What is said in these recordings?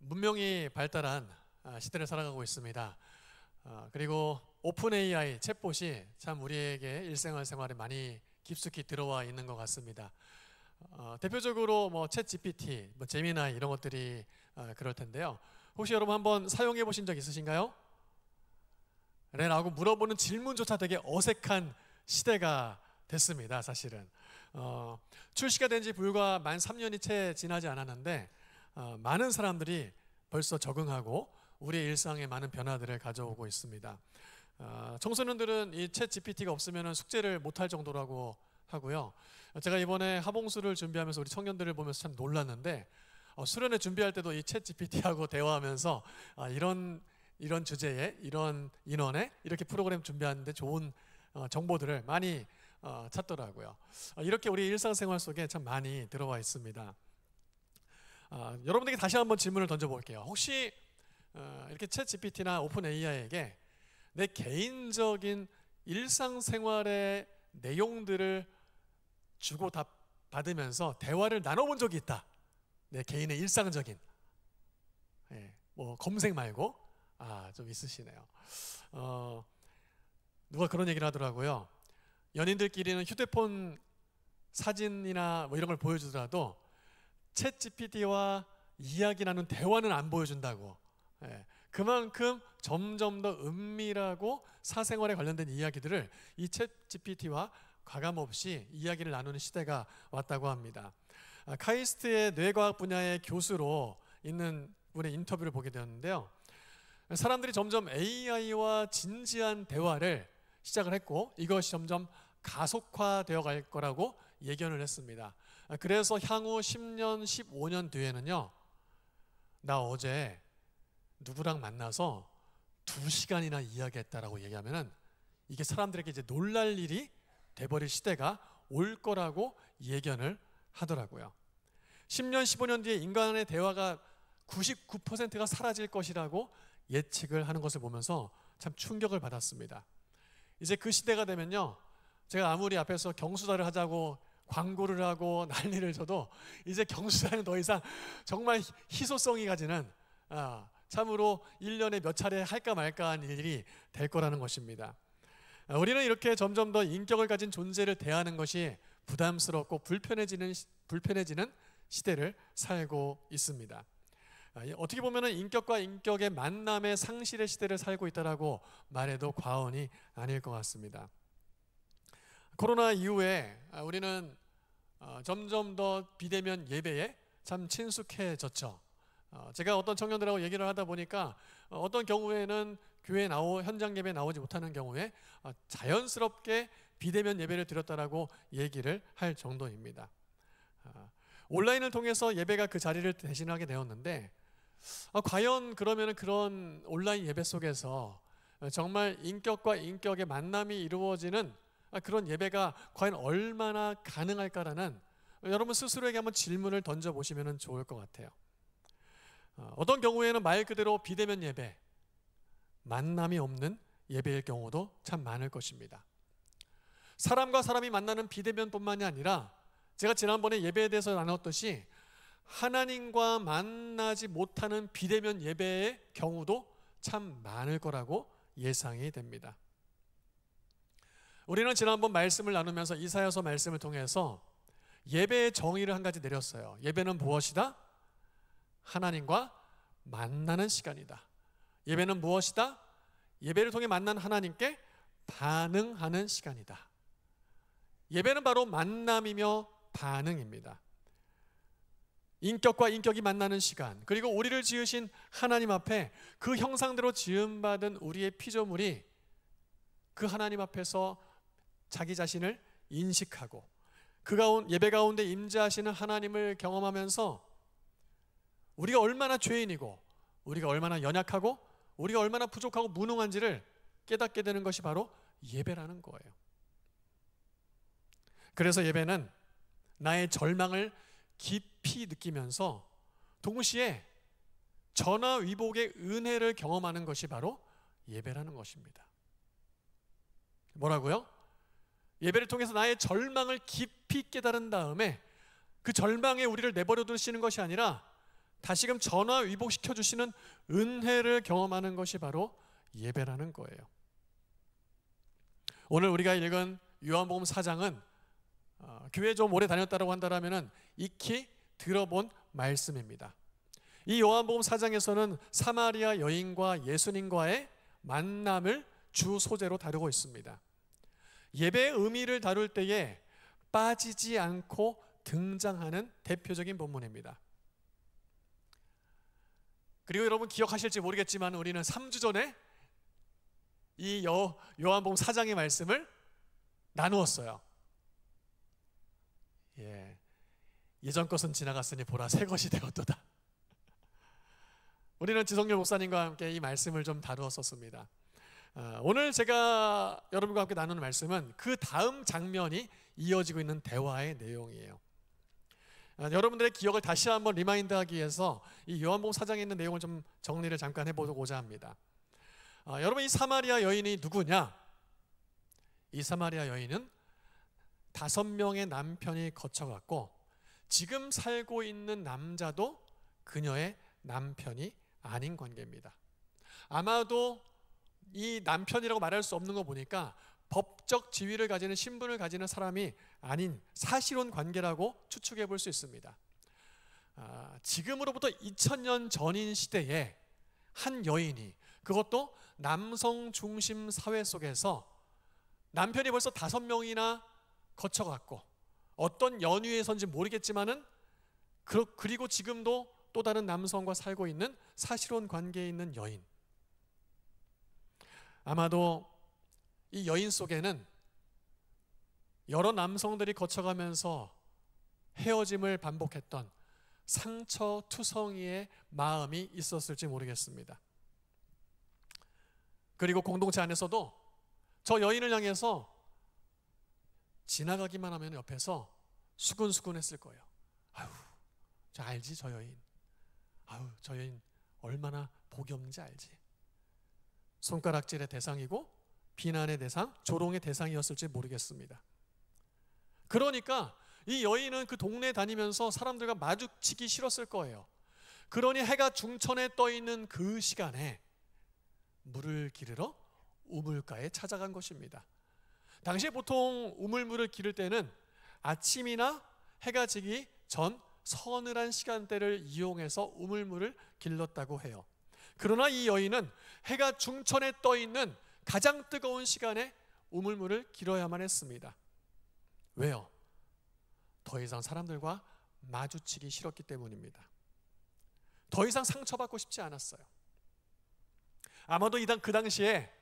문명이 발달한 시대를 살아가고 있습니다. 그리고 오픈 AI 챗봇이 참 우리에게 일생활에 많이 깊숙이 들어와 있는 것 같습니다. 대표적으로 챗 GPT, 제미나이 이런 것들이 그럴 텐데요. 혹시 여러분 한번 사용해 보신 적 있으신가요? 라고 물어보는 질문조차 되게 어색한 시대가 됐습니다. 사실은 출시가 된 지 불과 만 3년이 채 지나지 않았는데 많은 사람들이 벌써 적응하고 우리의 일상에 많은 변화들을 가져오고 있습니다. 청소년들은 이 챗 GPT가 없으면 숙제를 못할 정도라고 하고요. 제가 이번에 하봉수를 준비하면서 우리 청년들을 보면서 참 놀랐는데 수련회 준비할 때도 이 챗 GPT하고 대화하면서 이런 주제에 이런 인원에 이렇게 프로그램 준비하는데 좋은 정보들을 많이 찾더라고요. 이렇게 우리 일상생활 속에 참 많이 들어와 있습니다. 여러분들에게 다시 한번 질문을 던져볼게요. 혹시 이렇게 챗 GPT나 오픈 AI에게 내 개인적인 일상생활의 내용들을 주고 받으면서 대화를 나눠본 적이 있다. 내 개인의 일상적인 검색 말고 좀 있으시네요. 누가 그런 얘기를 하더라고요. 연인들끼리는 휴대폰 사진이나 이런 걸 보여주더라도 챗 GPT와 이야기 나눈 대화는 안 보여준다고. 그만큼 점점 더 은밀하고 사생활에 관련된 이야기들을 이 챗 GPT와 가감없이 이야기를 나누는 시대가 왔다고 합니다. 카이스트의 뇌과학 분야의 교수로 있는 분의 인터뷰를 보게 되었는데요. 사람들이 점점 AI와 진지한 대화를 시작을 했고 이것이 점점 가속화되어 갈 거라고 예견을 했습니다. 그래서 향후 10년, 15년 뒤에는요, 나 어제 누구랑 만나서 2시간이나 이야기했다라고 얘기하면은 이게 사람들에게 이제 놀랄 일이 돼버릴 시대가 올 거라고 예견을 하더라고요. 10년, 15년 뒤에 인간의 대화가 99%가 사라질 것이라고 예측을 하는 것을 보면서 참 충격을 받았습니다. 이제 그 시대가 되면요, 제가 아무리 앞에서 경수다를 하자고 광고를 하고 난리를 쳐도 이제 경수다는 더 이상 정말 희소성이 가지는 참으로 1년에 몇 차례 할까 말까 한 일이 될 거라는 것입니다. 우리는 이렇게 점점 더 인격을 가진 존재를 대하는 것이 부담스럽고 불편해지는 시대를 살고 있습니다. 어떻게 보면 인격과 인격의 만남의 상실의 시대를 살고 있다라고 말해도 과언이 아닐 것 같습니다. 코로나 이후에 우리는 점점 더 비대면 예배에 참 친숙해졌죠. 제가 어떤 청년들하고 얘기를 하다 보니까 어떤 경우에는 교회에 현장 예배에 나오지 못하는 경우에 자연스럽게 비대면 예배를 드렸다라고 얘기를 할 정도입니다. 온라인을 통해서 예배가 그 자리를 대신하게 되었는데 과연 그러면 그런 온라인 예배 속에서 정말 인격과 인격의 만남이 이루어지는 그런 예배가 과연 얼마나 가능할까라는 여러분 스스로에게 한번 질문을 던져보시면 좋을 것 같아요. 어떤 경우에는 말 그대로 비대면 예배, 만남이 없는 예배일 경우도 참 많을 것입니다. 사람과 사람이 만나는 비대면뿐만이 아니라 제가 지난번에 예배에 대해서 나눴듯이 하나님과 만나지 못하는 비대면 예배의 경우도 참 많을 거라고 예상이 됩니다. 우리는 지난번 말씀을 나누면서 이사야서 말씀을 통해서 예배의 정의를 한 가지 내렸어요. 예배는 무엇이다? 하나님과 만나는 시간이다. 예배는 무엇이다? 예배를 통해 만난 하나님께 반응하는 시간이다. 예배는 바로 만남이며 반응입니다. 인격과 인격이 만나는 시간, 그리고 우리를 지으신 하나님 앞에 그 형상대로 지음받은 우리의 피조물이 그 하나님 앞에서 자기 자신을 인식하고 예배 가운데 임재하시는 하나님을 경험하면서 우리가 얼마나 죄인이고 우리가 얼마나 연약하고 우리가 얼마나 부족하고 무능한지를 깨닫게 되는 것이 바로 예배라는 거예요. 그래서 예배는 나의 절망을 깊이 느끼면서 동시에 전화위복의 은혜를 경험하는 것이 바로 예배라는 것입니다. 뭐라고요? 예배를 통해서 나의 절망을 깊이 깨달은 다음에 그 절망에 우리를 내버려 두시는 것이 아니라 다시금 전화 위복시켜 주시는 은혜를 경험하는 것이 바로 예배라는 거예요. 오늘 우리가 읽은 요한복음 4장은 교회 좀 오래 다녔다고 한다면 익히 들어본 말씀입니다. 이 요한복음 4장에서는 사마리아 여인과 예수님과의 만남을 주 소재로 다루고 있습니다. 예배의 의미를 다룰 때에 빠지지 않고 등장하는 대표적인 본문입니다. 그리고 여러분 기억하실지 모르겠지만 우리는 3주 전에 이 요한복음 4장의 말씀을 나누었어요. 예전 것은 지나갔으니 보라 새 것이 되었도다. 우리는 지성렬 목사님과 함께 이 말씀을 좀 다루었었습니다. 오늘 제가 여러분과 함께 나누는 말씀은 그 다음 장면이 이어지고 있는 대화의 내용이에요. 여러분들의 기억을 다시 한번 리마인드하기 위해서 이 요한복음 4장에 있는 내용을 좀 정리를 잠깐 해보고자 합니다. 여러분, 이 사마리아 여인이 누구냐? 이 사마리아 여인은 5명의 남편이 거쳐갔고 지금 살고 있는 남자도 그녀의 남편이 아닌 관계입니다. 아마도 이 남편이라고 말할 수 없는 거 보니까 법적 지위를 가지는 신분을 가지는 사람이 아닌 사실혼 관계라고 추측해 볼 수 있습니다. 지금으로부터 2000년 전인 시대에 한 여인이, 그것도 남성 중심 사회 속에서 남편이 벌써 5명이나 거쳐갔고 어떤 연유에선지 모르겠지만은 그리고 지금도 또 다른 남성과 살고 있는 사실혼 관계에 있는 여인, 아마도 이 여인 속에는 여러 남성들이 거쳐가면서 헤어짐을 반복했던 상처투성이의 마음이 있었을지 모르겠습니다. 그리고 공동체 안에서도 저 여인을 향해서 지나가기만 하면 옆에서 수근수근 했을 거예요. 아유, 저 알지 저 여인. 아유, 저 여인 얼마나 복이 없는지 알지. 손가락질의 대상이고 비난의 대상, 조롱의 대상이었을지 모르겠습니다. 그러니까 이 여인은 그 동네에 다니면서 사람들과 마주치기 싫었을 거예요. 그러니 해가 중천에 떠 있는 그 시간에 물을 기르러 우물가에 찾아간 것입니다. 당시에 보통 우물물을 기를 때는 아침이나 해가 지기 전 서늘한 시간대를 이용해서 우물물을 길렀다고 해요. 그러나 이 여인은 해가 중천에 떠 있는 가장 뜨거운 시간에 우물물을 길어야만 했습니다. 왜요? 더 이상 사람들과 마주치기 싫었기 때문입니다. 더 이상 상처받고 싶지 않았어요. 아마도 그 당시에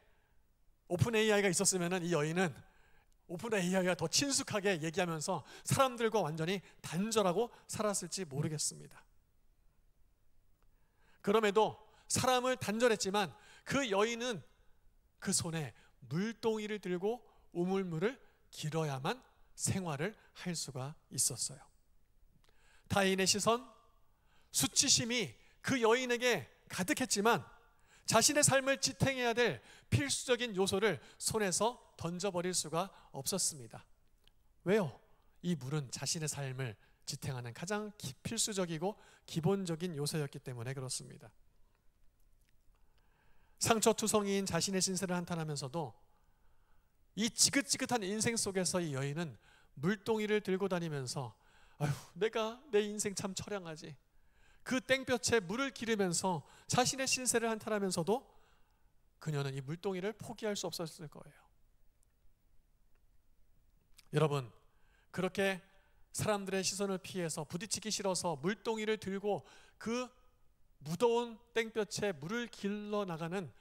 오픈 AI가 있었으면 이 여인은 오픈 AI가 더 친숙하게 얘기하면서 사람들과 완전히 단절하고 살았을지 모르겠습니다. 그럼에도 사람을 단절했지만 그 여인은 그 손에 물동이를 들고 우물물을 길어야만 생활을 할 수가 있었어요. 타인의 시선, 수치심이 그 여인에게 가득했지만 자신의 삶을 지탱해야 될 필수적인 요소를 손에서 던져버릴 수가 없었습니다. 왜요? 이 물은 자신의 삶을 지탱하는 가장 필수적이고 기본적인 요소였기 때문에 그렇습니다. 상처투성이인 자신의 신세를 한탄하면서도 이 지긋지긋한 인생 속에서 이 여인은 물동이를 들고 다니면서 아휴, 내가 내 인생 참 처량하지. 그 땡볕에 물을 기르면서 자신의 신세를 한탄하면서도 그녀는 이 물동이를 포기할 수 없었을 거예요. 여러분, 그렇게 사람들의 시선을 피해서 부딪히기 싫어서 물동이를 들고 그 무더운 땡볕에 물을 길러 나가는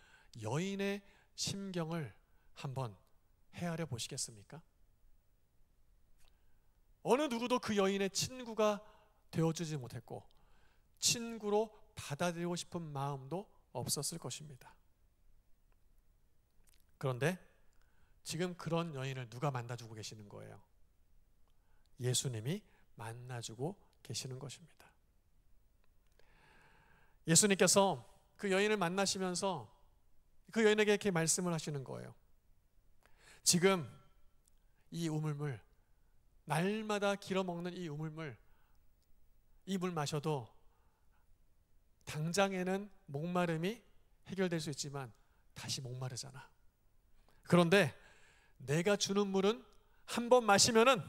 여인의 심경을 한번 헤아려 보시겠습니까? 어느 누구도 그 여인의 친구가 되어주지 못했고 친구로 받아들이고 싶은 마음도 없었을 것입니다. 그런데 지금 그런 여인을 누가 만나주고 계시는 거예요? 예수님이 만나주고 계시는 것입니다. 예수님께서 그 여인을 만나시면서 그 여인에게 이렇게 말씀을 하시는 거예요. 지금 이 우물물, 날마다 길어먹는 이 우물물, 이 물 마셔도 당장에는 목마름이 해결될 수 있지만 다시 목마르잖아. 그런데 내가 주는 물은 한 번 마시면은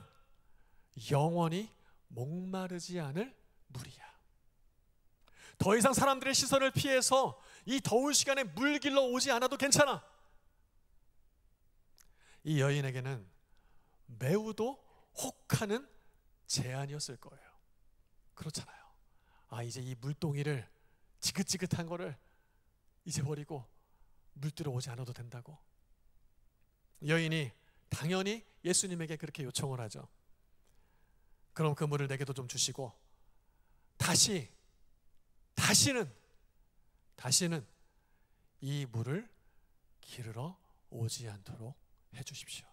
영원히 목마르지 않을 물이야. 더 이상 사람들의 시선을 피해서 이 더운 시간에 물 길러 오지 않아도 괜찮아. 이 여인에게는 매우도 혹하는 제안이었을 거예요. 그렇잖아요. 이제 이 물동이를, 지긋지긋한 거를 이제 버리고 물들어 오지 않아도 된다고. 여인이 당연히 예수님에게 그렇게 요청을 하죠. 그럼 그 물을 내게도 좀 주시고 다시는 이 물을 기르러 오지 않도록 해주십시오.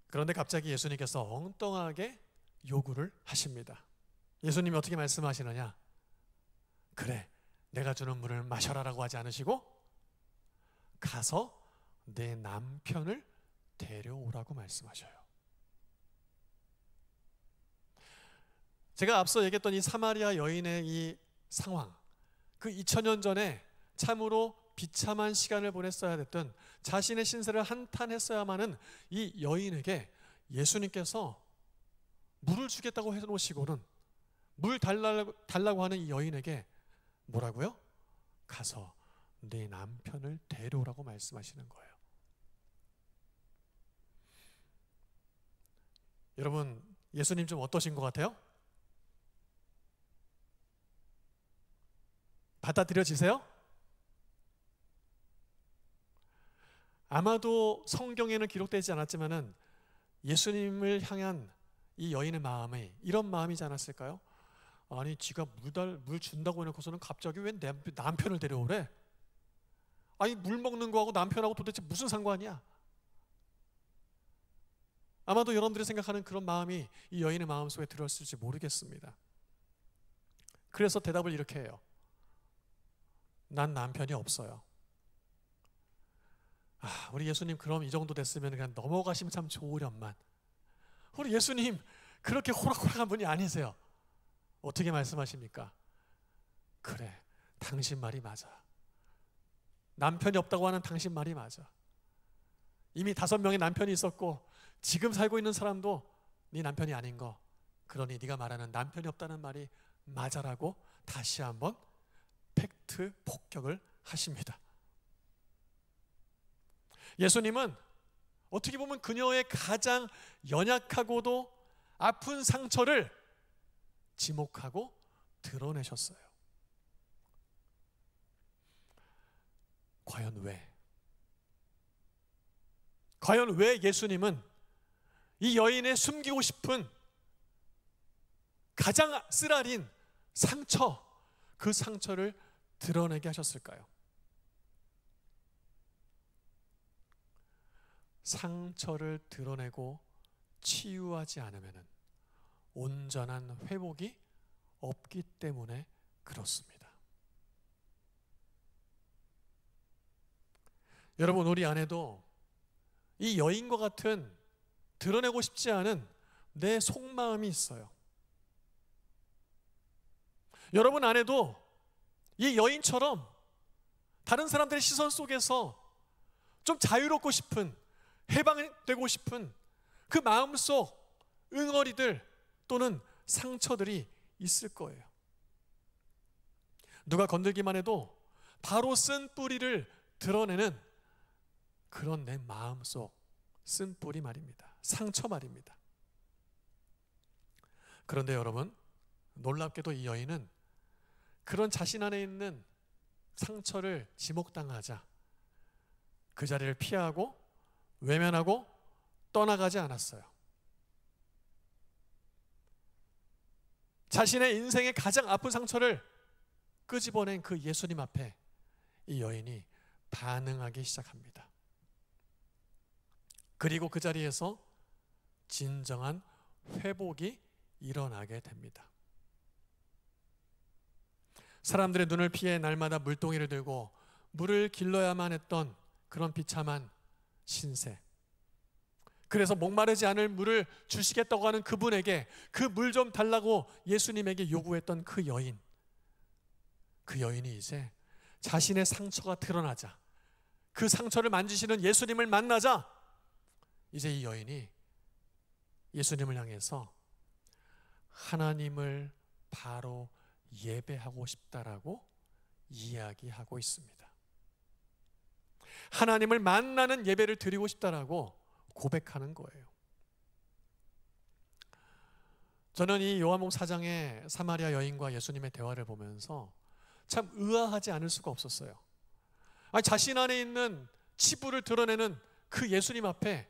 그런데 갑자기 예수님께서 엉뚱하게 요구를 하십니다. 예수님이 어떻게 말씀하시느냐? 그래, 내가 주는 물을 마셔라라고 하지 않으시고 가서 내 남편을 데려오라고 말씀하셔요. 제가 앞서 얘기했던 이 사마리아 여인의 이 상황, 그 2000년 전에 참으로 비참한 시간을 보냈어야 됐던, 자신의 신세를 한탄했어야만은 이 여인에게 예수님께서 물을 주겠다고 해놓으시고는 물 달라고 하는 이 여인에게 뭐라고요? 가서 네 남편을 데려오라고 말씀하시는 거예요. 여러분, 예수님 좀 어떠신 것 같아요? 받아들여지세요? 아마도 성경에는 기록되지 않았지만은 예수님을 향한 이 여인의 마음이 이런 마음이지 않았을까요? 아니, 지가 물 준다고 해놓고서는 갑자기 왜 남편을 데려오래? 아니, 물 먹는 거하고 남편하고 도대체 무슨 상관이야? 아마도 여러분들이 생각하는 그런 마음이 이 여인의 마음속에 들었을지 모르겠습니다. 그래서 대답을 이렇게 해요. 난 남편이 없어요. 우리 예수님, 그럼 이 정도 됐으면 그냥 넘어가시면 참 좋으련만. 우리 예수님 그렇게 호락호락한 분이 아니세요. 어떻게 말씀하십니까? 그래, 당신 말이 맞아. 남편이 없다고 하는 당신 말이 맞아. 이미 5명의 남편이 있었고 지금 살고 있는 사람도 네 남편이 아닌 거, 그러니 네가 말하는 남편이 없다는 말이 맞아라고 다시 한번 팩트 폭격을 하십니다. 예수님은 어떻게 보면 그녀의 가장 연약하고도 아픈 상처를 지목하고 드러내셨어요. 과연 왜 예수님은 이 여인의 숨기고 싶은 가장 쓰라린 상처, 그 상처를 드러내게 하셨을까요? 상처를 드러내고 치유하지 않으면 온전한 회복이 없기 때문에 그렇습니다. 여러분, 우리 안에도 이 여인과 같은 드러내고 싶지 않은 내 속마음이 있어요. 여러분 안에도 이 여인처럼 다른 사람들의 시선 속에서 좀 자유롭고 싶은, 해방되고 싶은 그 마음속 응어리들 또는 상처들이 있을 거예요. 누가 건들기만 해도 바로 쓴 뿌리를 드러내는 그런 내 마음속 쓴 뿌리 말입니다. 상처 말입니다. 그런데 여러분, 놀랍게도 이 여인은 그런 자신 안에 있는 상처를 지목당하자 그 자리를 피하고 외면하고 떠나가지 않았어요. 자신의 인생의 가장 아픈 상처를 끄집어낸 그 예수님 앞에 이 여인이 반응하기 시작합니다. 그리고 그 자리에서 진정한 회복이 일어나게 됩니다. 사람들의 눈을 피해 날마다 물동이를 들고 물을 길러야만 했던 그런 비참한 신세, 그래서 목마르지 않을 물을 주시겠다고 하는 그분에게 그 물 좀 달라고 예수님에게 요구했던 그 여인이 이제 자신의 상처가 드러나자, 그 상처를 만지시는 예수님을 만나자, 이제 이 여인이 예수님을 향해서 하나님을 바로 예배하고 싶다라고 이야기하고 있습니다. 하나님을 만나는 예배를 드리고 싶다라고 고백하는 거예요. 저는 이 요한복음 4장의 사마리아 여인과 예수님의 대화를 보면서 참 의아하지 않을 수가 없었어요. 아니, 자신 안에 있는 치부를 드러내는 그 예수님 앞에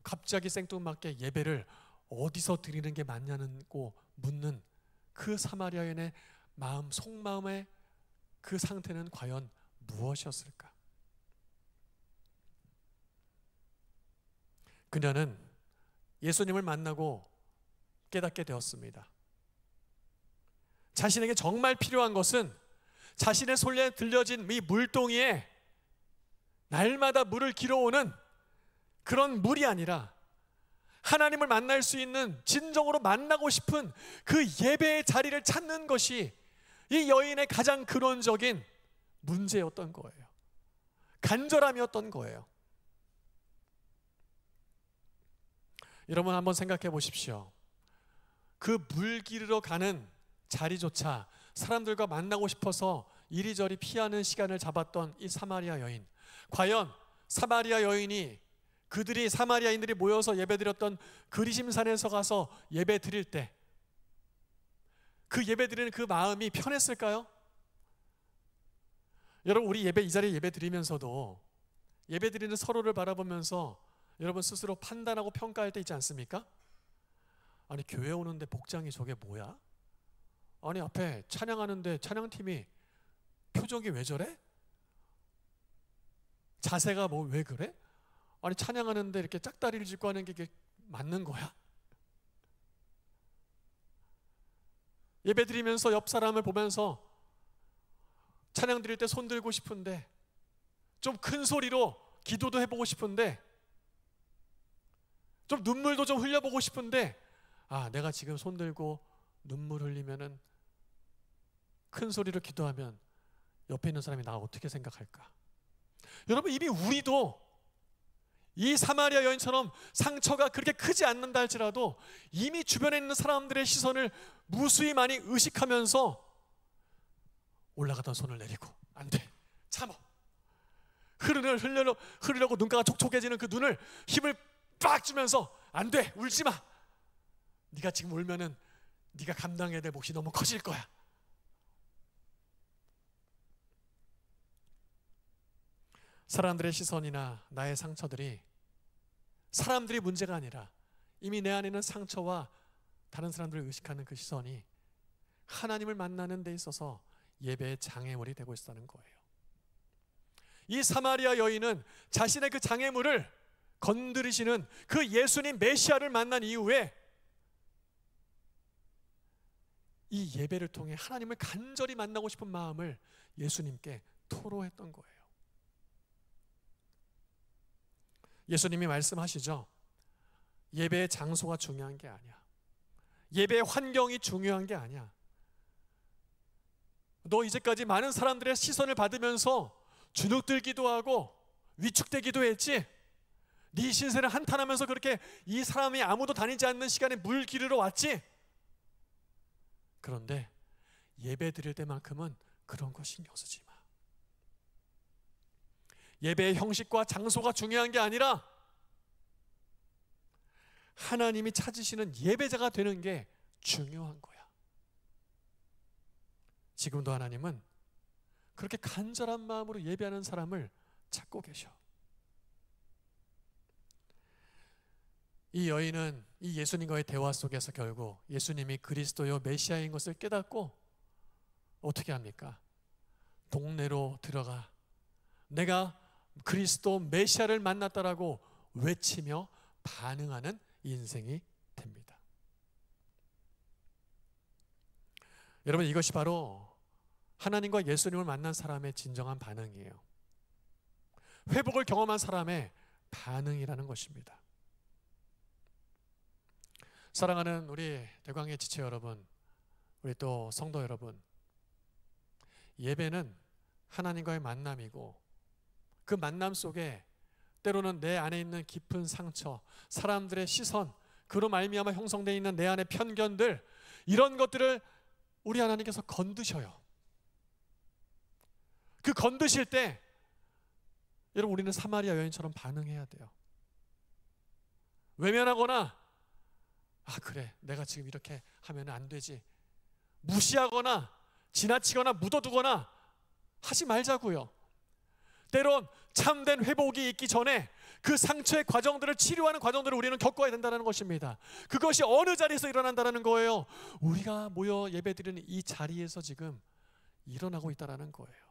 갑자기 생뚱맞게 예배를 어디서 드리는 게 맞냐고 묻는 그 사마리아 여인의 마음, 속마음의 그 상태는 과연 무엇이었을까? 그녀는 예수님을 만나고 깨닫게 되었습니다. 자신에게 정말 필요한 것은 자신의 손에 들려진 이 물동이에 날마다 물을 길어오는 그런 물이 아니라 하나님을 만날 수 있는, 진정으로 만나고 싶은 그 예배의 자리를 찾는 것이 이 여인의 가장 근원적인 문제였던 거예요. 간절함이었던 거예요. 여러분 한번 생각해 보십시오. 그 물 기르러 가는 자리조차 사람들과 만나고 싶어서 이리저리 피하는 시간을 잡았던 이 사마리아 여인, 과연 사마리아 여인이 그들이 사마리아인들이 모여서 예배드렸던 그리심산에서 가서 예배 드릴 때 그 예배 드리는 그 마음이 편했을까요? 여러분, 우리 이 자리에 예배 드리면서도 예배 드리는 서로를 바라보면서 여러분 스스로 판단하고 평가할 때 있지 않습니까? 아니, 교회 오는데 복장이 저게 뭐야? 아니, 앞에 찬양하는데 찬양팀이 표정이 왜 저래? 자세가 뭐 왜 그래? 아니, 찬양하는데 이렇게 짝다리를 짚고 하는 게 이게 맞는 거야? 예배 드리면서 옆 사람을 보면서 찬양 드릴 때 손 들고 싶은데, 좀 큰 소리로 기도도 해보고 싶은데, 좀 눈물도 좀 흘려보고 싶은데, 아, 내가 지금 손 들고 눈물 흘리면은, 큰 소리로 기도하면 옆에 있는 사람이 나 어떻게 생각할까? 여러분, 이미 우리도 이 사마리아 여인처럼 상처가 그렇게 크지 않는다 할지라도 이미 주변에 있는 사람들의 시선을 무수히 많이 의식하면서 올라가던 손을 내리고, 안 돼, 참어, 흐르려고 눈가가 촉촉해지는 그 눈을 힘을 빡 주면서, 안 돼, 울지 마, 네가 지금 울면은 네가 감당해야 될 몫이 너무 커질 거야. 사람들의 시선이나 나의 상처들이 사람들이 문제가 아니라 이미 내 안에 있는 상처와 다른 사람들을 의식하는 그 시선이 하나님을 만나는 데 있어서 예배의 장애물이 되고 있다는 거예요. 이 사마리아 여인은 자신의 그 장애물을 건드리시는 그 예수님 메시아를 만난 이후에 이 예배를 통해 하나님을 간절히 만나고 싶은 마음을 예수님께 토로했던 거예요. 예수님이 말씀하시죠. 예배의 장소가 중요한 게 아니야. 예배의 환경이 중요한 게 아니야. 너 이제까지 많은 사람들의 시선을 받으면서 주눅들기도 하고 위축되기도 했지. 네 신세를 한탄하면서 그렇게 이 사람이 아무도 다니지 않는 시간에 물 기르러 왔지. 그런데 예배 드릴 때만큼은 그런 거 신경 쓰지 마. 예배의 형식과 장소가 중요한 게 아니라 하나님이 찾으시는 예배자가 되는 게 중요한 거야. 지금도 하나님은 그렇게 간절한 마음으로 예배하는 사람을 찾고 계셔. 이 여인은 이 예수님과의 대화 속에서 결국 예수님이 그리스도요 메시아인 것을 깨닫고 어떻게 합니까? 동네로 들어가 내가 그리스도 메시아를 만났다라고 외치며 반응하는 인생이 됩니다. 여러분, 이것이 바로 하나님과 예수님을 만난 사람의 진정한 반응이에요. 회복을 경험한 사람의 반응이라는 것입니다. 사랑하는 우리 대광의 지체 여러분, 우리 또 성도 여러분, 예배는 하나님과의 만남이고 그 만남 속에 때로는 내 안에 있는 깊은 상처, 사람들의 시선, 그로 말미암아 형성되어 있는 내 안의 편견들, 이런 것들을 우리 하나님께서 건드셔요. 그 건드실 때 여러분, 우리는 사마리아 여인처럼 반응해야 돼요. 외면하거나 그래, 내가 지금 이렇게 하면 안 되지, 무시하거나 지나치거나 묻어두거나 하지 말자고요. 때론 참된 회복이 있기 전에 그 상처의 과정들을 치료하는 과정들을 우리는 겪어야 된다는 것입니다. 그것이 어느 자리에서 일어난다는 거예요? 우리가 모여 예배드리는 이 자리에서 지금 일어나고 있다는 거예요.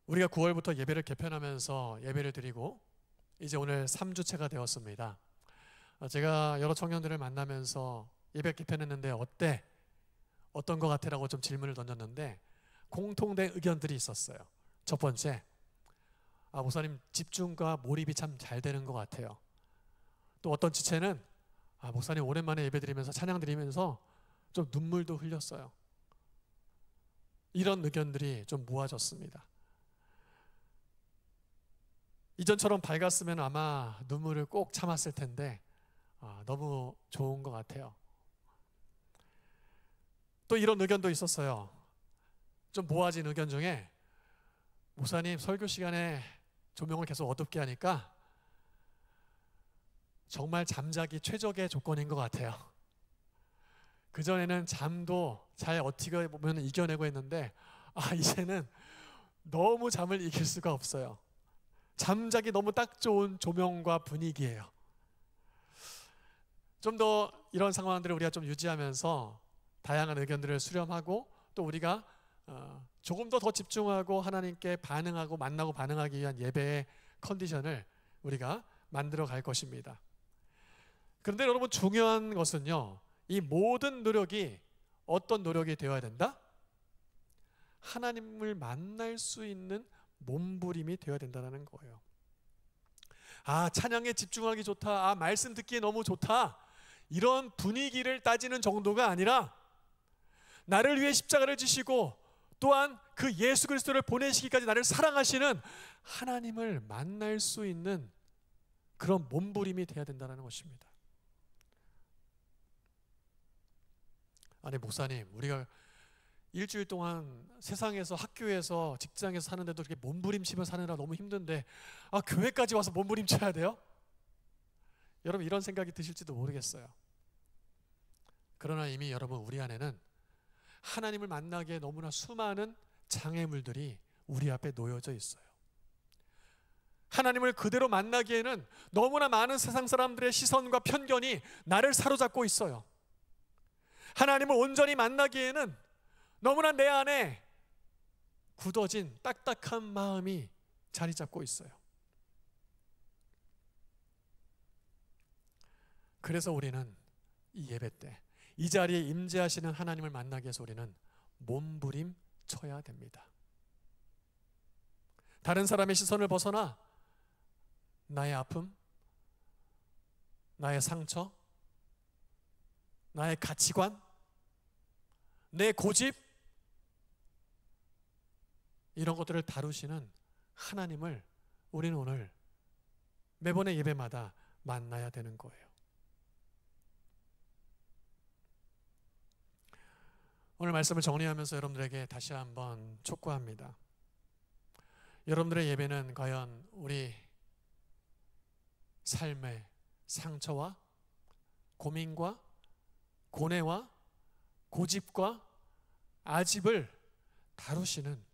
우리가 9월부터 예배를 개편하면서 예배를 드리고 이제 오늘 3주째가 되었습니다. 제가 여러 청년들을 만나면서 예배 개편했는데 어때? 어떤 것 같아? 라고 좀 질문을 던졌는데 공통된 의견들이 있었어요. 첫 번째, 목사님 집중과 몰입이 참 잘 되는 것 같아요. 또 어떤 지체는 목사님 오랜만에 예배 드리면서 찬양 드리면서 좀 눈물도 흘렸어요. 이런 의견들이 좀 모아졌습니다. 이전처럼 밝았으면 아마 눈물을 꼭 참았을 텐데 너무 좋은 것 같아요. 또 이런 의견도 있었어요. 좀 모아진 의견 중에 목사님 설교 시간에 조명을 계속 어둡게 하니까 정말 잠자기 최적의 조건인 것 같아요. 그전에는 잠도 잘 어떻게 보면 이겨내고 했는데 이제는 너무 잠을 이길 수가 없어요. 잠자기 너무 딱 좋은 조명과 분위기예요. 좀 더 이런 상황들을 우리가 좀 유지하면서 다양한 의견들을 수렴하고 또 우리가 조금 더 집중하고 하나님께 반응하고 만나고 반응하기 위한 예배의 컨디션을 우리가 만들어 갈 것입니다. 그런데 여러분, 중요한 것은요, 이 모든 노력이 어떤 노력이 되어야 된다? 하나님을 만날 수 있는 몸부림이 되어야 된다는 거예요. 찬양에 집중하기 좋다, 말씀 듣기에 너무 좋다, 이런 분위기를 따지는 정도가 아니라 나를 위해 십자가를 지시고 또한 그 예수 그리스도를 보내시기까지 나를 사랑하시는 하나님을 만날 수 있는 그런 몸부림이 되어야 된다는 것입니다. 목사님, 우리가 일주일 동안 세상에서, 학교에서, 직장에서 사는데도 이렇게 몸부림치며 사느라 너무 힘든데 교회까지 와서 몸부림쳐야 돼요? 여러분, 이런 생각이 드실지도 모르겠어요. 그러나 이미 여러분, 우리 안에는 하나님을 만나기에 너무나 수많은 장애물들이 우리 앞에 놓여져 있어요. 하나님을 그대로 만나기에는 너무나 많은 세상 사람들의 시선과 편견이 나를 사로잡고 있어요. 하나님을 온전히 만나기에는 너무나 내 안에 굳어진 딱딱한 마음이 자리 잡고 있어요. 그래서 우리는 이 예배 때 이 자리에 임재하시는 하나님을 만나기 위해서 우리는 몸부림 쳐야 됩니다. 다른 사람의 시선을 벗어나 나의 아픔, 나의 상처, 나의 가치관, 내 고집, 이런 것들을 다루시는 하나님을 우리는 오늘 매번의 예배마다 만나야 되는 거예요. 오늘 말씀을 정리하면서 여러분들에게 다시 한번 촉구합니다. 여러분들의 예배는 과연 우리 삶의 상처와 고민과 고뇌와 고집과 아집을 다루시는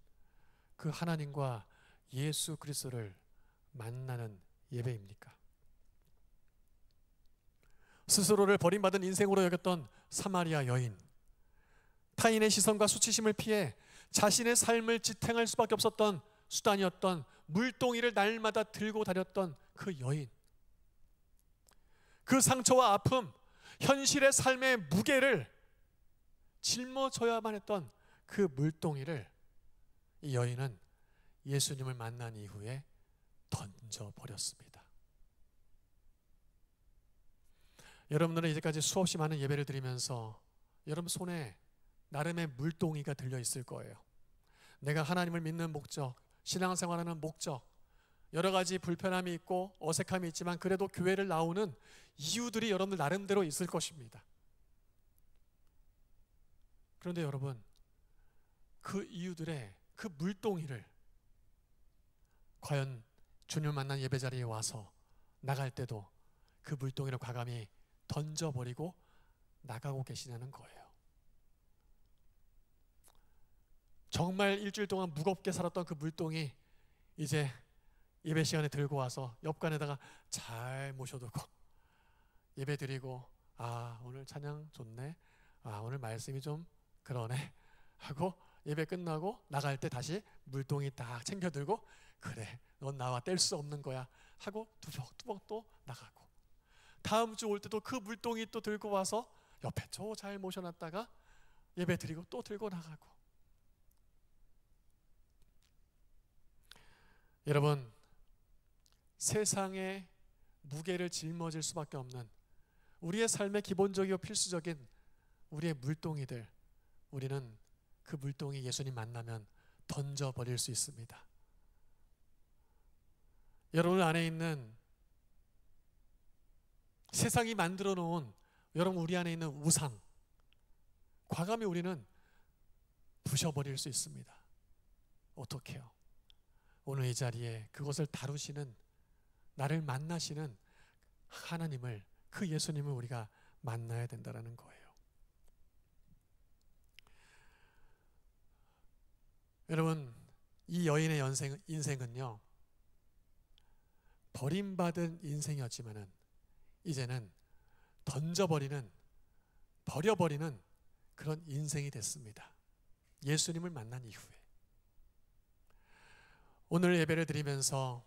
그 하나님과 예수 그리스도를 만나는 예배입니까? 스스로를 버림받은 인생으로 여겼던 사마리아 여인, 타인의 시선과 수치심을 피해 자신의 삶을 지탱할 수밖에 없었던 수단이었던 물동이를 날마다 들고 다녔던 그 여인, 그 상처와 아픔, 현실의 삶의 무게를 짊어져야만 했던 그 물동이를 이 여인은 예수님을 만난 이후에 던져버렸습니다. 여러분들은 이제까지 수없이 많은 예배를 드리면서 여러분 손에 나름의 물동이가 들려 있을 거예요. 내가 하나님을 믿는 목적, 신앙생활하는 목적, 여러 가지 불편함이 있고 어색함이 있지만 그래도 교회를 나오는 이유들이 여러분들 나름대로 있을 것입니다. 그런데 여러분, 그 이유들의 그 물동이를 과연 주님을 만난 예배 자리에 와서 나갈 때도 그 물동이를 과감히 던져버리고 나가고 계시냐는 거예요. 정말 일주일 동안 무겁게 살았던 그 물동이 이제 예배 시간에 들고 와서 옆간에다가 잘 모셔두고 예배 드리고, 아 오늘 찬양 좋네, 아 오늘 말씀이 좀 그러네 하고 예배 끝나고 나갈 때 다시 물동이 딱 챙겨 들고, 그래 넌 나와 뗄 수 없는 거야 하고 두벅두벅 또 나가고, 다음 주 올 때도 그 물동이 또 들고 와서 옆에 저 잘 모셔놨다가 예배 드리고 또 들고 나가고. 여러분, 세상의 무게를 짊어질 수밖에 없는 우리의 삶의 기본적이고 필수적인 우리의 물동이들, 우리는 그 물동이 예수님 만나면 던져버릴 수 있습니다. 여러분 안에 있는 세상이 만들어 놓은, 여러분 우리 안에 있는 우상, 과감히 우리는 부셔버릴 수 있습니다. 어떻게 해요? 오늘 이 자리에 그것을 다루시는, 나를 만나시는 하나님을, 그 예수님을 우리가 만나야 된다는 거예요. 여러분, 이 여인의 인생은요, 버림받은 인생이었지만은 이제는 던져버리는, 버려버리는 그런 인생이 됐습니다. 예수님을 만난 이후에. 오늘 예배를 드리면서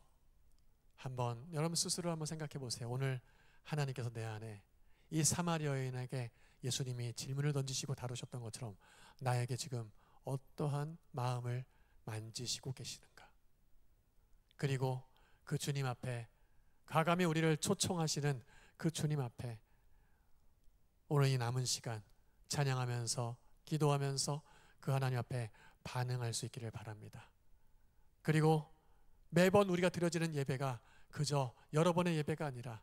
한번 여러분 스스로 한번 생각해 보세요. 오늘 하나님께서 내 안에 이 사마리아 여인에게 예수님이 질문을 던지시고 다루셨던 것처럼 나에게 지금 어떠한 마음을 만지시고 계시는가? 그리고 그 주님 앞에 과감히 우리를 초청하시는 그 주님 앞에 오늘 이 남은 시간 찬양하면서 기도하면서 그 하나님 앞에 반응할 수 있기를 바랍니다. 그리고 매번 우리가 드려지는 예배가 그저 여러 번의 예배가 아니라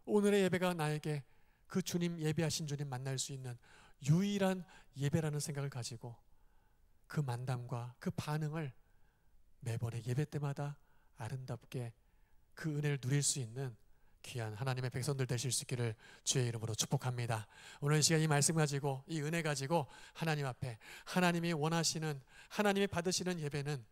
오늘의 예배가 나에게 그 주님, 예배하신 주님 만날 수 있는 유일한 예배라는 생각을 가지고 그 만남과 그 반응을 매번의 예배 때마다 아름답게 그 은혜를 누릴 수 있는 귀한 하나님의 백성들 되실 수 있기를 주의 이름으로 축복합니다. 오늘 이 시간 이 말씀 가지고, 이 은혜 가지고 하나님 앞에, 하나님이 원하시는, 하나님이 받으시는 예배는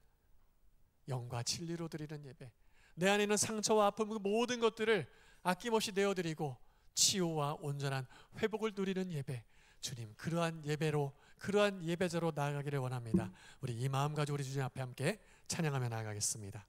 영과 진리로 드리는 예배, 내 안에 있는 상처와 아픔, 그 모든 것들을 아낌없이 내어드리고 치유와 온전한 회복을 누리는 예배, 주님 그러한 예배로, 그러한 예배자로 나아가기를 원합니다. 우리 이 마음 가지고 우리 주님 앞에 함께 찬양하며 나아가겠습니다.